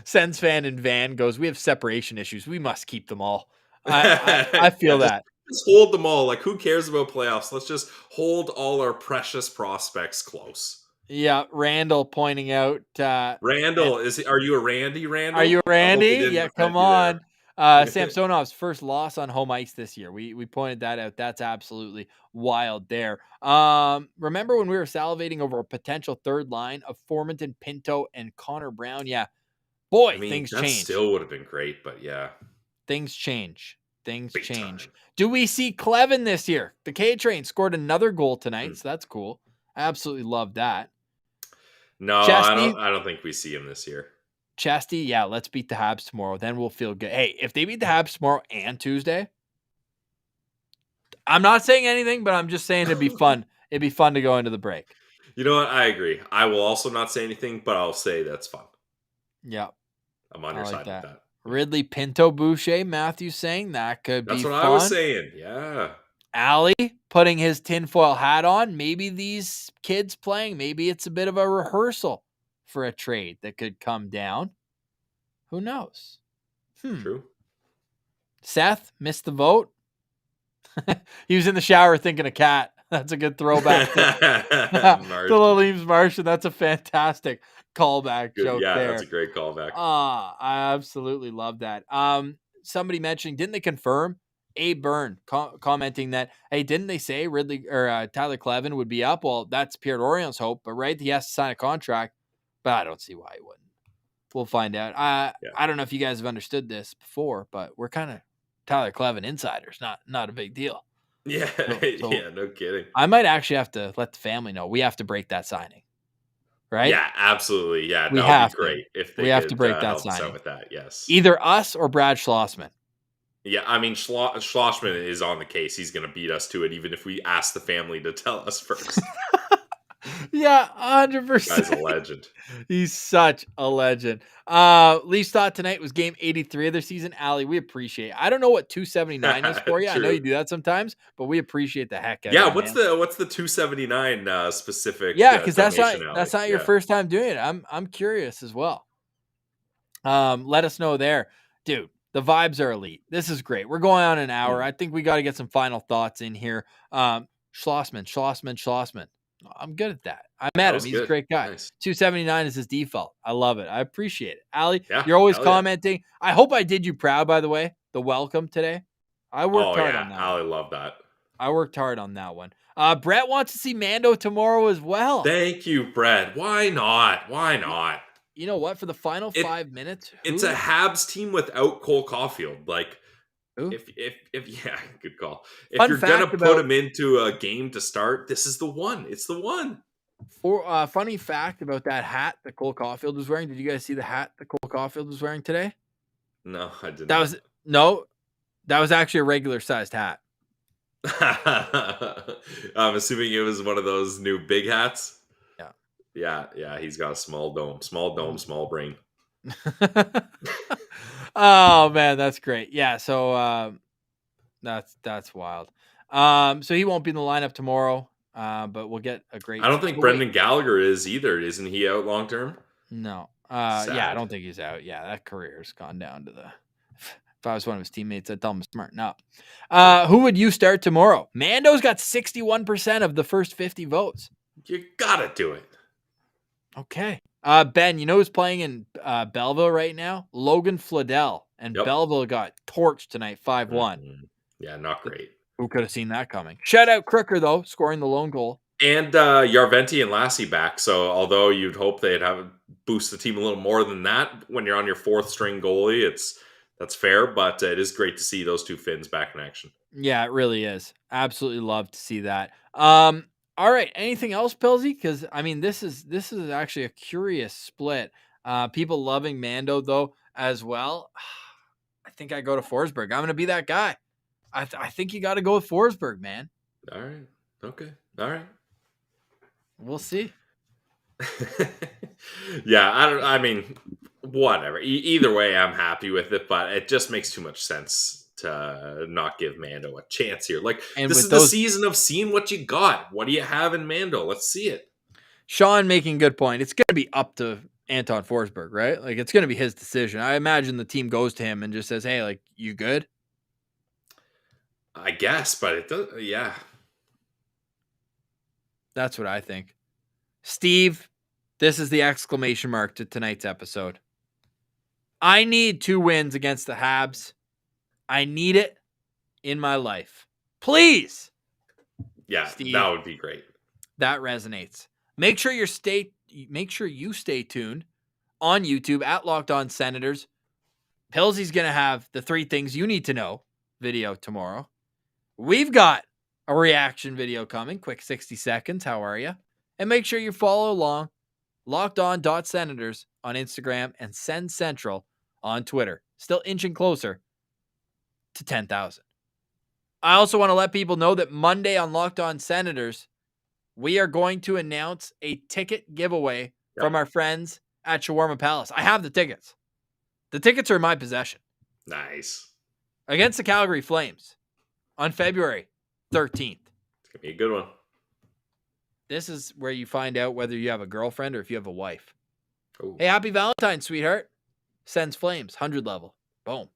Sens fan and Van goes, we have separation issues. We must keep them all. I feel that. Just hold them all. Like, who cares about playoffs? Let's just hold all our precious prospects close. Yeah, Randall pointing out. Randall, are you a Randy, Randall? Are you a Randy? Yeah, come on. Samsonov's first loss on home ice this year. We pointed that out. That's absolutely wild there. Remember when we were salivating over a potential third line of Formenton, Pinto, and Connor Brown? Yeah. Boy, things change. Still would have been great, but yeah. Things change. Things Big change. time. Do we see Clevin this year? The K-Train scored another goal tonight, so that's cool. I absolutely love that. No, Chesty, I don't think we see him this year. Chesty, yeah, let's beat the Habs tomorrow. Then we'll feel good. Hey, if they beat the Habs tomorrow and Tuesday, I'm not saying anything, but I'm just saying it'd be fun. It'd be fun to go into the break. You know what? I agree. I will also not say anything, but I'll say that's fun. Yeah. I'm on your side with that. Ridley, Pinto, Boucher, Matthew saying that could be fun. That's what I was saying. Yeah. Allie putting his tinfoil hat on. Maybe these kids playing, maybe it's a bit of a rehearsal for a trade that could come down. Who knows? True. Seth missed the vote. He was in the shower thinking of cat. That's a good throwback to Little Eames Martian. That's a fantastic callback joke there. That's a great callback. I absolutely love that. Somebody mentioning, didn't they confirm? Abe Byrne commenting that, hey, didn't they say Ridley or Tyler Clevin would be up? Well, that's Pierre Orion's hope, but right, he has to sign a contract, but I don't see why he wouldn't. We'll find out. I don't know if you guys have understood this before, but we're kind of Tyler Clevin insiders. Not a big deal. Yeah, so yeah, no kidding. I might actually have to let the family know. We have to break that signing, right? Yeah, absolutely. Yeah, we that would be great if they have to break that signing. Out with that, yes. Either us or Brad Schlossman. Yeah, I mean, Schlossman is on the case. He's going to beat us to it, even if we ask the family to tell us first. Yeah, 100%. Guy's a legend. He's such a legend. Leafs thought tonight was game 83 of their season. Allie, we appreciate it. I don't know what 279 is for you. I know you do that sometimes, but we appreciate the heck out of it. Yeah, what's the 279 specific? Yeah, because that's not your first time doing it. I'm curious as well. Let us know there. Dude, the vibes are elite. This is great. We're going on an hour. I think we got to get some final thoughts in here. Schlossman. I'm good at that. I met him. He's a great guy. Nice. 279 is his default. I love it. I appreciate it. Allie, you're always commenting. Yeah. I hope I did you proud, by the way. The welcome today. I worked hard on that. Allie loved that. I worked hard on that one. Brett wants to see Mando tomorrow as well. Thank you, Brett. Why not? You know what? For the final 5 minutes, it's a Habs team without Cole Caulfield. Like, if good call. If you're gonna put him into a game to start, this is the one. It's the one. For funny fact about that hat that Cole Caulfield was wearing. Did you guys see the hat that Cole Caulfield was wearing today? No, I didn't. That was actually a regular sized hat. I'm assuming it was one of those new big hats. Yeah. Yeah. He's got a small dome, small brain. Oh man, that's great. Yeah, so that's wild. So he won't be in the lineup tomorrow. But we'll get a great. I don't think Oh, wait. Brendan Gallagher is either. Isn't he out long term? No. Sad. Yeah, I don't think he's out. Yeah, that career's gone down to the. If I was one of his teammates, I'd tell him to smarten up. Who would you start tomorrow? Mando's got 61% of the first 50 votes. You gotta do it. Okay. Ben, you know who's playing in Belleville right now? Logan Fladell. And Yep. Belleville got torched tonight, 5-1. Mm-hmm. Yeah, not great. Who could have seen that coming? Shout out Crooker, though, scoring the lone goal. And Yarventi and Lassie back. So although you'd hope they'd have boost the team a little more than that when you're on your fourth string goalie, that's fair. But it is great to see those two Finns back in action. Yeah, it really is. Absolutely love to see that. All right. Anything else, Pilsy? Because I mean, this is actually a curious split. People loving Mando though as well. I think I go to Forsberg. I'm gonna be that guy. I think you got to go with Forsberg, man. All right. Okay. All right. We'll see. Yeah, I mean, whatever. Either way, I'm happy with it, but it just makes too much sense to not give Mando a chance here. Like, And this with is those- the season of seeing what you got. What do you have in Mando? Let's see it. Sean making a good point. It's going to be up to Anton Forsberg, right? Like, it's going to be his decision. I imagine the team goes to him and just says, hey, like, you good? I guess, but it does. Yeah. That's what I think. Steve, this is the exclamation mark to tonight's episode. I need 2 wins against the Habs. I need it in my life. Please. Yeah, Steve, that would be great. That resonates. Make sure you stay tuned on YouTube at Locked On Senators. Pilsy's going to have the 3 things you need to know video tomorrow. We've got a reaction video coming. Quick 60 seconds. How are you? And make sure you follow along LockedOn.Senators on Instagram and Sens Central on Twitter. Still inching closer to 10,000. I also want to let people know that Monday on Locked On Senators, we are going to announce a ticket giveaway from our friends at Shawarma Palace. I have the tickets. The tickets are in my possession. Nice. Against the Calgary Flames on February 13th. It's going to be a good one. This is where you find out whether you have a girlfriend or if you have a wife. Ooh. Hey, happy Valentine's, sweetheart. Sends Flames, 100 level. Boom.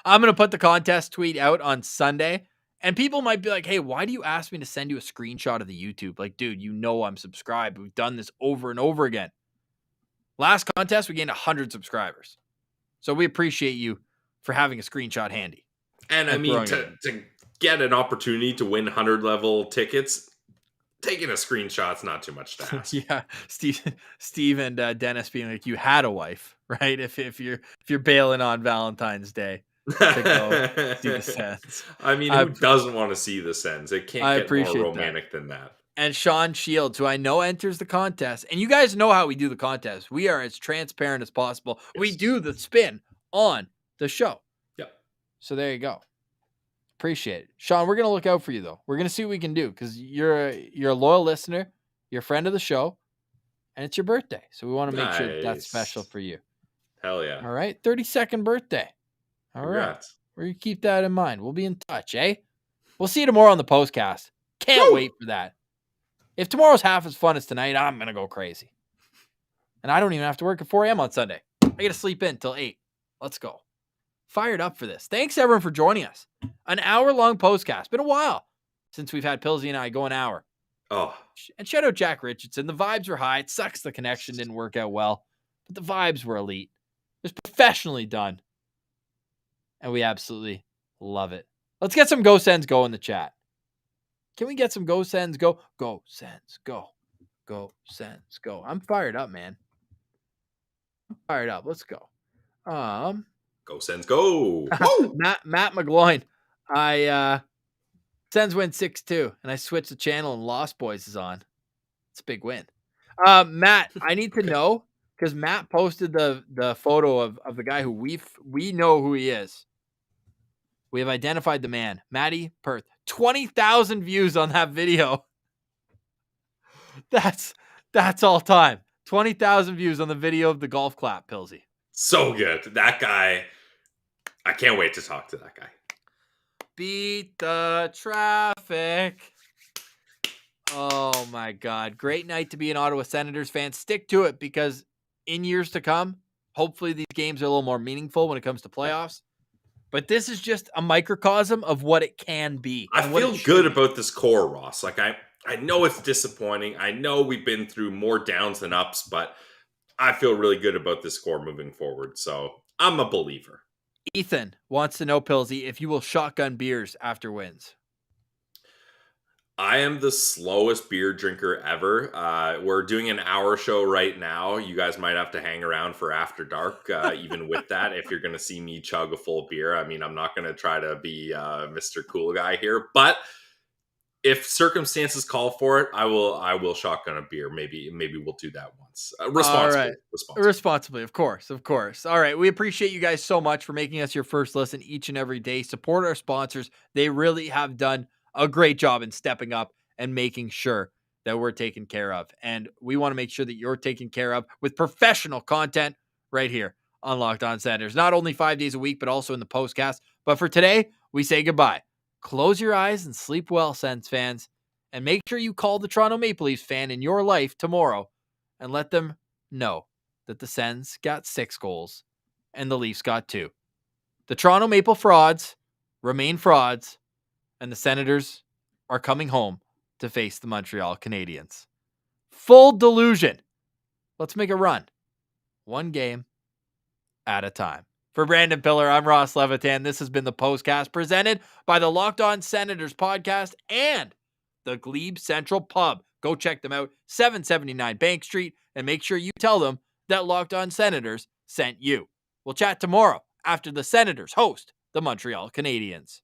I'm going to put the contest tweet out on Sunday. And people might be like, hey, why do you ask me to send you a screenshot of the YouTube? Like, dude, you know I'm subscribed. We've done this over and over again. Last contest, we gained 100 subscribers. So we appreciate you for having a screenshot handy. And I mean, to get an opportunity to win 100 level tickets, taking a screenshot's not too much to ask. Yeah, Steve and Dennis being like, you had a wife, right? If you're bailing on Valentine's Day to go see the Sens. I mean, who doesn't want to see the Sens? It can't get more romantic than that. And Sean Shields, who I know enters the contest, and you guys know how we do the contest. We are as transparent as possible. Yes. We do the spin on the show. Yep. So there you go. Appreciate it. Sean, we're going to look out for you, though. We're going to see what we can do because you're a loyal listener. You're a friend of the show. And it's your birthday. So we want to make sure that's special for you. Hell yeah. All right. 32nd birthday. All right. We're going to keep that in mind. We'll be in touch, eh? We'll see you tomorrow on the Postcast. Can't wait for that. If tomorrow's half as fun as tonight, I'm going to go crazy. And I don't even have to work at 4 a.m. on Sunday. I get to sleep in till 8. Let's go. Fired up for this. Thanks, everyone, for joining us. An hour-long Postcast. Been a while since we've had Pilsy and I go an hour. Oh. And shout out Jack Richardson. The vibes were high. It sucks the connection didn't work out well. But the vibes were elite. It was professionally done. And we absolutely love it. Let's get some Go Sens Go in the chat. Can we get some Go Sens Go? Go Sens Go. Go Sens Go. I'm fired up, man. I'm fired up. Let's go. Go Sens Go. Matt McGloin. Sens win 6-2, and I switched the channel and Lost Boys is on. It's a big win. Matt, I need to know because Matt posted the photo of the guy who we know who he is. We have identified the man, Matty Perth. 20,000 views on that video. That's all time. 20,000 views on the video of the golf clap, Pilsy. So good. That guy, I can't wait to talk to that guy. Beat the traffic. Oh my God. Great night to be an Ottawa Senators fan. Stick to it because in years to come, hopefully these games are a little more meaningful when it comes to playoffs. But this is just a microcosm of what it can be. I feel good about this core, Ross. Like I know it's disappointing. I know we've been through more downs than ups, but I feel really good about this core moving forward. So I'm a believer. Ethan wants to know, Pilsy, if you will shotgun beers after wins. I am the slowest beer drinker ever. We're doing an hour show right now. You guys might have to hang around for after dark, even with that, if you're going to see me chug a full beer. I mean, I'm not going to try to be Mr. Cool Guy here, but if circumstances call for it, I will shotgun a beer. Maybe we'll do that once. Responsibly. All right. Responsibly, of course. All right. We appreciate you guys so much for making us your first listen each and every day. Support our sponsors. They really have done a great job in stepping up and making sure that we're taken care of. And we want to make sure that you're taken care of with professional content right here on Locked On Senators. Not only 5 days a week, but also in the postcast. But for today, we say goodbye. Close your eyes and sleep well, Sens fans. And make sure you call the Toronto Maple Leafs fan in your life tomorrow and let them know that the Sens got 6 goals and the Leafs got 2. The Toronto Maple frauds remain frauds, and the Senators are coming home to face the Montreal Canadiens. Full delusion. Let's make a run. One game at a time. For Brandon Piller, I'm Ross Levitan. This has been the Postcast presented by the Locked On Senators podcast and the Glebe Central Pub. Go check them out, 779 Bank Street, and make sure you tell them that Locked On Senators sent you. We'll chat tomorrow after the Senators host the Montreal Canadiens.